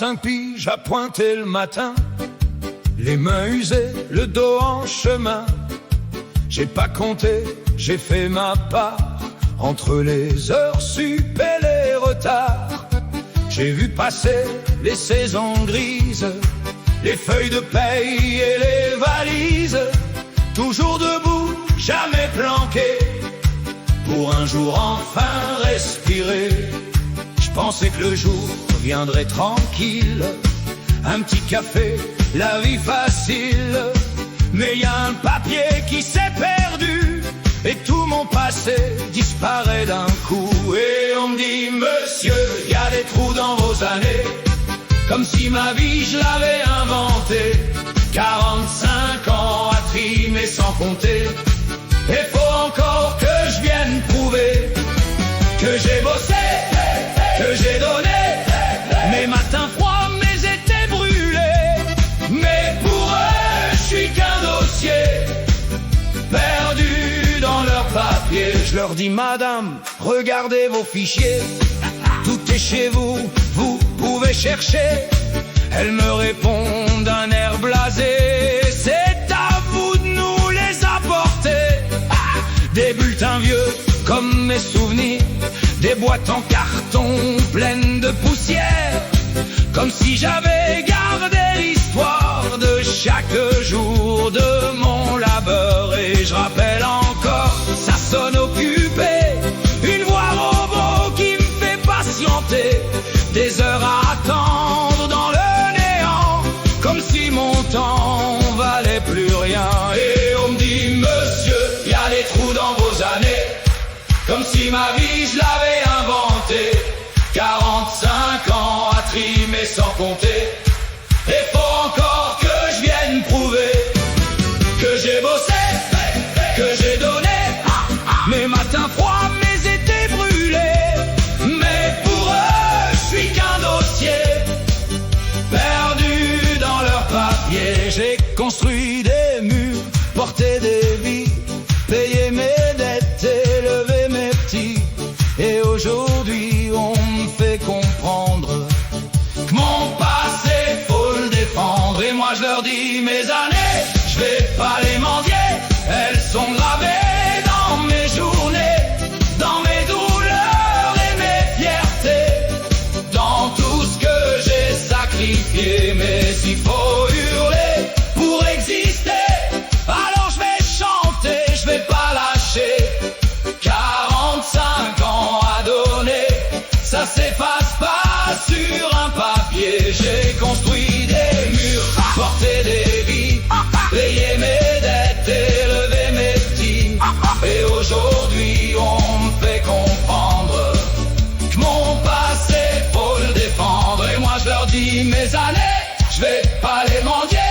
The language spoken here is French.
45 piges à pointer le matin, les mains usées, le dos en chemin. J'ai pas compté, j'ai fait ma part, entre les heures sup et les retards. J'ai vu passer les saisons grises, les feuilles de paye et les valises. Toujours debout, jamais planqué, pour un jour enfin respirer. Je pensais que le jour viendrait tranquille, un petit café, la vie facile. Mais y a un papier qui s'est perdu, et tout mon passé disparaît d'un coup. Et on me dit, monsieur, y a des trous dans vos années, comme si ma vie je l'avais inventée. 45 ans à trimer sans compter, et faut encore que je vienne prouver que j'ai bossé, que j'ai donné mes matins froids, mes étés brûlés. Mais pour eux, je suis qu'un dossier perdu dans leurs papiers. Je leur dis, madame, regardez vos fichiers, tout est chez vous, vous pouvez chercher. Elle me répond d'un air blasé, c'est à vous de nous les apporter. Des bulletins vieux comme mes souvenirs, des boîtes en carton pleines de poussière, comme si j'avais gardé l'histoire de chaque jour de mon labeur. Et je rappelle encore, ça sonne occupé, une voix robot qui me fait patienter, des heures à attendre dans le néant, comme si mon temps valait plus rien. Et on me dit, monsieur, y a des trous dans vos années, comme si ma vie je l'avais inventée. 45 ans à trimer sans compter, et faut encore que je vienne prouver que j'ai bossé, que j'ai donné mes matins froids, mes étés brûlés. Mais pour eux, je suis qu'un dossier perdu dans leurs papiers. J'ai construit des murs, porté des vies, payé mes dettes, élevé mes petits. Et aujourd'hui on me fait comprendre que mon passé faut le défendre. Et moi je leur dis, mes années, je vais pas les mendier, elles sont gravées dans mes journées, dans mes douleurs et mes fiertés, dans tout ce que j'ai sacrifié. Mais s'il faut hurler pour exister, alors je vais chanter, je vais pas lâcher. 45 ans à donner, ça s'efface pas sur un papier. J'ai construit des murs, porté des vies, payé mes dettes, élevé mes petits. Et aujourd'hui on me fait comprendre que mon passé faut le défendre. Et moi je leur dis, mes années, je vais pas les mendier,